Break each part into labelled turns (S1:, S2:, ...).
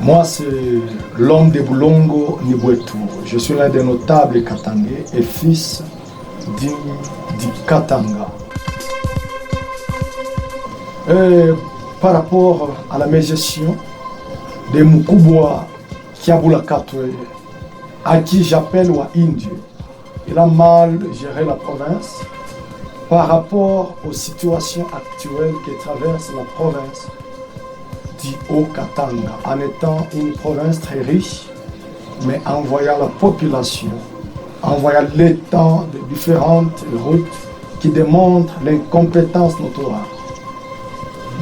S1: Moi, c'est l'homme de Boulongo Nibwetu. Je suis l'un des notables Katangais et fils du Katanga. Par rapport à la mégestion de Mukubwa Kiabula Katwe, à qui j'appelle Wa Indie, il a mal géré la province par rapport aux situations actuelles qui traversent la province du Haut-Katanga, en étant une province très riche, mais en voyant la population, en voyant l'état de différentes routes qui démontrent l'incompétence notoire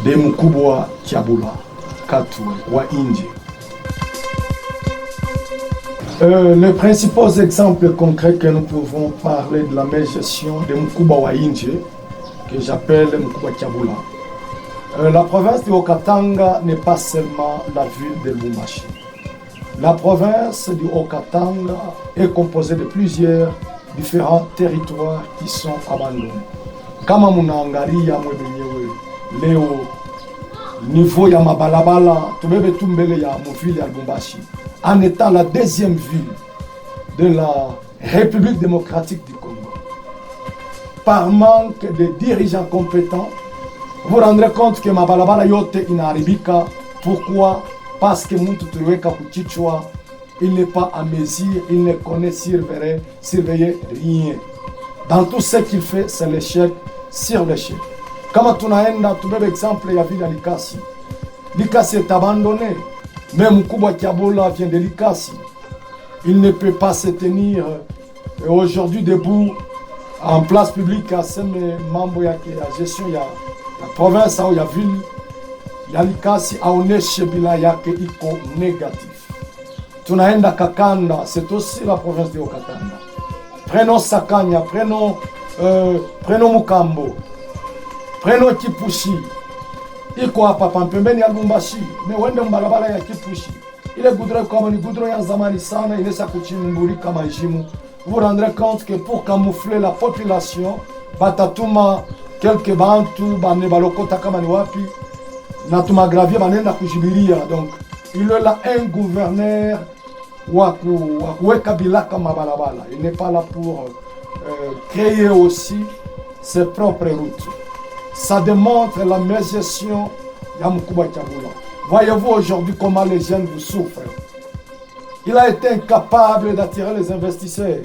S1: de Mukubwa Kiabula Katwe Wa Indie. Les principaux exemples concrets que nous pouvons parler de la mégestion de Mukubwa Wa Indie, que j'appelle Mukubwa Kiabula. La province du Haut-Katanga n'est pas seulement la ville de Lubumbashi. La province du Haut-Katanga est composée de plusieurs différents territoires qui sont abandonnés. Kama munaangalia mwenyewe leo niveau ya mabalabala tubebe tumbele ya muvile ya Lubumbashi, en étant la deuxième ville de la République démocratique du Congo. Par manque de dirigeants compétents, vous vous rendrez compte que mabalabala yote inaharibika. Pourquoi? Parce que mtu tuliweka kuchichwa, il n'est pas à mesure, il ne connaît surveiller rien. Dans tout ce qu'il fait, c'est l'échec sur l'échec. Kama tunaenda tubebe exemple ya ville ya Likasi. Likasi est abandonné. Même Mukubwa Kiabula vient de Likasi. Il ne peut pas se tenir aujourd'hui debout en place publique à ce mambo ya gestion ya province au ya ville ya Likasi aoneshe bila yake iko négatif. Tunaenda Kakanda, c'est aussi la province de Haut-Katanga. Prenons Sakanya, prenons Mukambo, prenons Kipushi. Iko hapa pembeni ya Lubumbashi, mais wende mbalabala ya Kipushi. Ile goudron kama ni goudron ya zamani sana, inaweza kuchimbulika majimu. Vous vous rendrez compte que pour camoufler la population, batatuma quelques bantu bane balokota kama ni wapi na tumagravier banenda kujibiria. Donc il est là un gouverneur wa kuweka bilaka mabalabala. Il n'est pas là pour créer aussi ses propres routes. Ça démontre la mégestion de Mukubwa Kiabula. Voyez-vous aujourd'hui comment les jeunes vous souffrent. Il a été incapable d'attirer les investisseurs,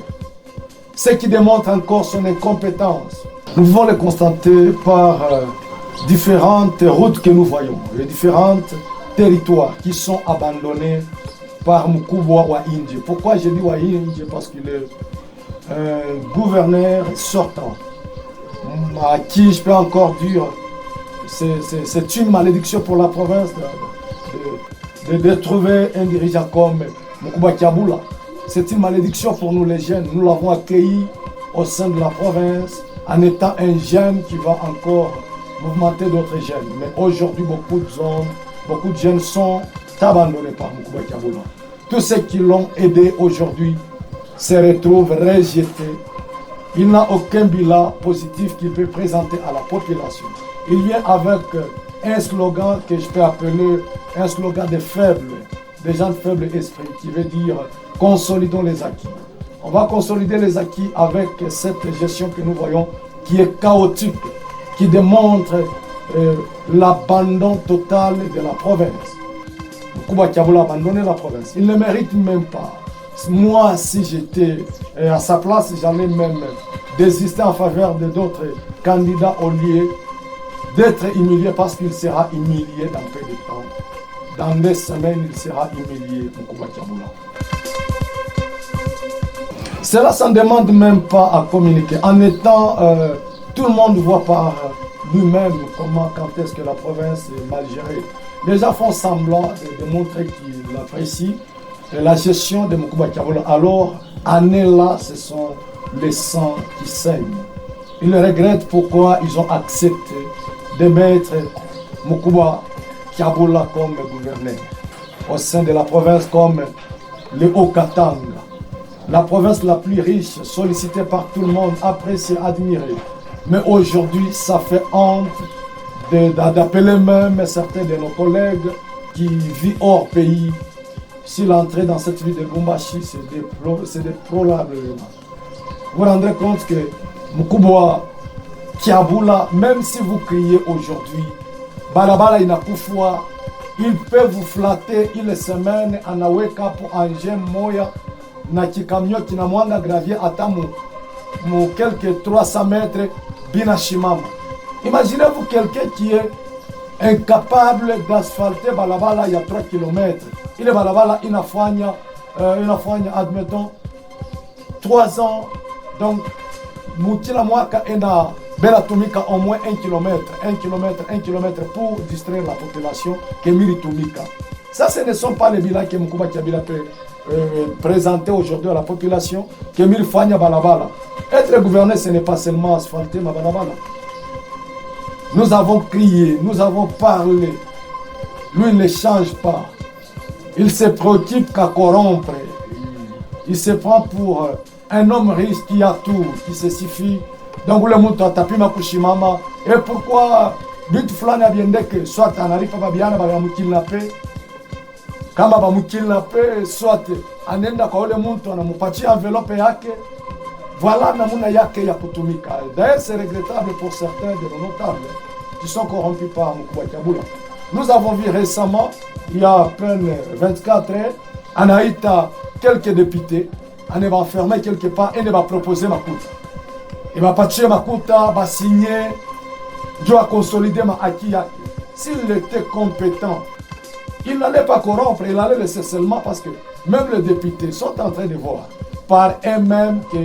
S1: ce qui démontre encore son incompétence. Nous pouvons le constater par différentes routes que nous voyons, les différents territoires qui sont abandonnés par Mukubwa Wa Indie. Pourquoi je dis Wa Indie? Parce qu'il est un gouverneur sortant, à qui je peux encore dire c'est une malédiction pour la province de trouver un dirigeant comme Mukubwa Kiabula. C'est une malédiction pour nous les jeunes. Nous l'avons accueilli au sein de la province en étant un jeune qui va encore mouvementer d'autres jeunes. Mais aujourd'hui, beaucoup de jeunes sont abandonnés par Mukubwa Kiabula. Tous ceux qui l'ont aidé aujourd'hui se retrouvent rejetés. Il n'a aucun bilan positif qu'il peut présenter à la population. Il vient avec un slogan que je peux appeler un slogan des faibles, des gens de faible esprit, qui veut dire consolidons les acquis. On va consolider les acquis avec cette gestion que nous voyons qui est chaotique, qui démontre l'abandon total de la province. Mukubwa Kiabula a abandonné la province. Il ne mérite même pas. Moi, si j'étais à sa place, j'allais même désister en faveur de d'autres candidats au lieu d'être humilié, parce qu'il sera humilié dans peu de temps. Dans des semaines, il sera humilié, Mukubwa Kiabula. Cela, ça ne demande même pas à communiquer. En étant, tout le monde voit par lui-même quand est-ce que la province est mal gérée. Les gens font semblant de montrer qu'ils apprécient la gestion de Mukubwa Kiabula. Alors, année-là, ce sont les sangs qui saignent. Ils regrettent pourquoi ils ont accepté de mettre Mukubwa Kiabula comme gouverneur au sein de la province comme le Haut-Katanga. La province la plus riche, sollicitée par tout le monde, appréciée, admirée. Mais aujourd'hui, ça fait honte d'appeler même certains de nos collègues qui vit hors pays, s'il entrait dans cette ville de Lubumbashi, c'est déplorable. Vous vous rendrez compte que Mukubwa Kiabula, même si vous criez aujourd'hui, Balabala inakufwa, il peut vous flatter une semaine, anaweka pour engin moya, na kikamyo kinamwanga gravier ata mu quelques 300 mètres, bina shimama. Imaginez-vous quelqu'un qui est incapable d'asphalter Balabala il y a 3 km. Il est Balabala inafanya, admettons, 3 ans. Donc, Moukila Mwaka ena Bela Tumika au moins 1 km pour distraire la population que Miri Tumika. Ça, ce ne sont pas les bilans que Mukubwa Kiabula peut présenter aujourd'hui à la population, que Miri Fanya Balabala. Être gouverneur, ce n'est pas seulement asphalter ma Balabala. Nous avons crié, nous avons parlé. Lui, il ne change pas. Il se préoccupe qu'à corrompre. Il se prend pour un homme riche qui a tout, qui se suffit. Donc le monde a tapé ma kushimama. Et pourquoi but fulani abiendeke soit analipa babiana bamukilnape kama bamukilnape soit anenda kwa ule mtu anamupatia envelope yake. Voilà namuna yake ya kutumika. D'ailleurs c'est regrettable pour certains de nos notables qui sont corrompus par Mukubwa Kiabula. Nous avons vu récemment, il y a à peine 24 heures, Anaïta quelques députés, on va enfermer quelque part et on va proposer ma coute. Il va partir Makuta, va signer, Dieu a consolidé ma acquis. S'il était compétent, il n'allait pas corrompre, il allait laisser seulement parce que même les députés sont en train de voir par eux-mêmes que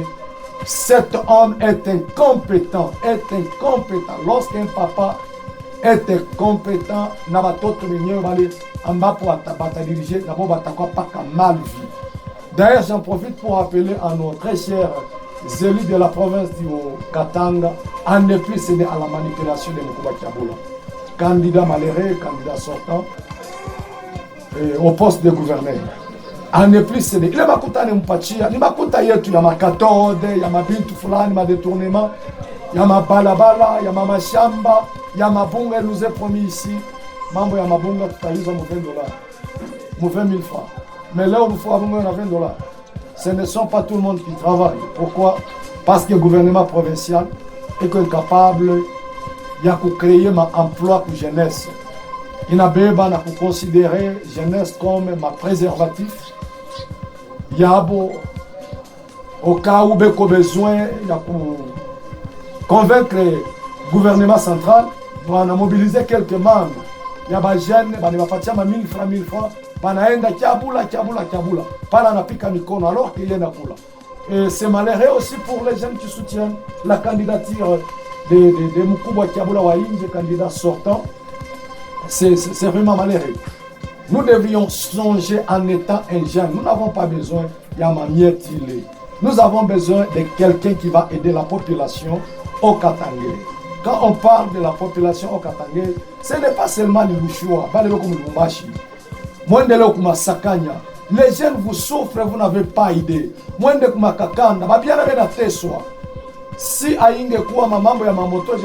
S1: cet homme est incompétent, Lorsqu'un papa est incompétent, n'a pas tout le monde en bas pour diriger, d'abord pas mal vu. D'ailleurs, j'en profite pour appeler à nos très chers élus de la province du Katanga à ne plus céder à la manipulation de Mukubwa Kiabula. Candidat malheureux, candidat sortant au poste de gouverneur. À ne plus céder. Il est makuta ne mpachia, ni makuta yetu ya makatode, ya mabintu fulani, ma détournement, ya mabalabala, ya mamashamba, ya mabunga, il nous est promis ici. Mambo ya mabunga tutaiza mu $20, mu 20 000 francs. Mais là où il faut avoir $20. Ce ne sont pas tout le monde qui travaille. Pourquoi? Parce que le gouvernement provincial est incapable de créer un emploi pour la jeunesse. Il n'a pas considérer la jeunesse comme un préservatif. Il y a au cas où il y a besoin de convaincre le gouvernement central pour mobiliser quelques membres. Il y a des jeunes qui vont partir à 1000 francs. Panaenda Kiabula. Pana napika mikono alors qu'il y a nakula. Et c'est malheureux aussi pour les jeunes qui soutiennent la candidature de Mukubwa Kiabula Wainje, candidat sortant. C'est vraiment malheureux. Nous devions songer en étant un jeune. Nous n'avons pas besoin d'Yamamietile. Nous avons besoin de quelqu'un qui va aider la population au Katangé. Quand on parle de la population au Katangé, ce n'est pas seulement le Lushua, pas le Lubumbashi. Les jeunes vous souffrent, vous n'avez pas idée. Si aingekuwa mambo ya mamoto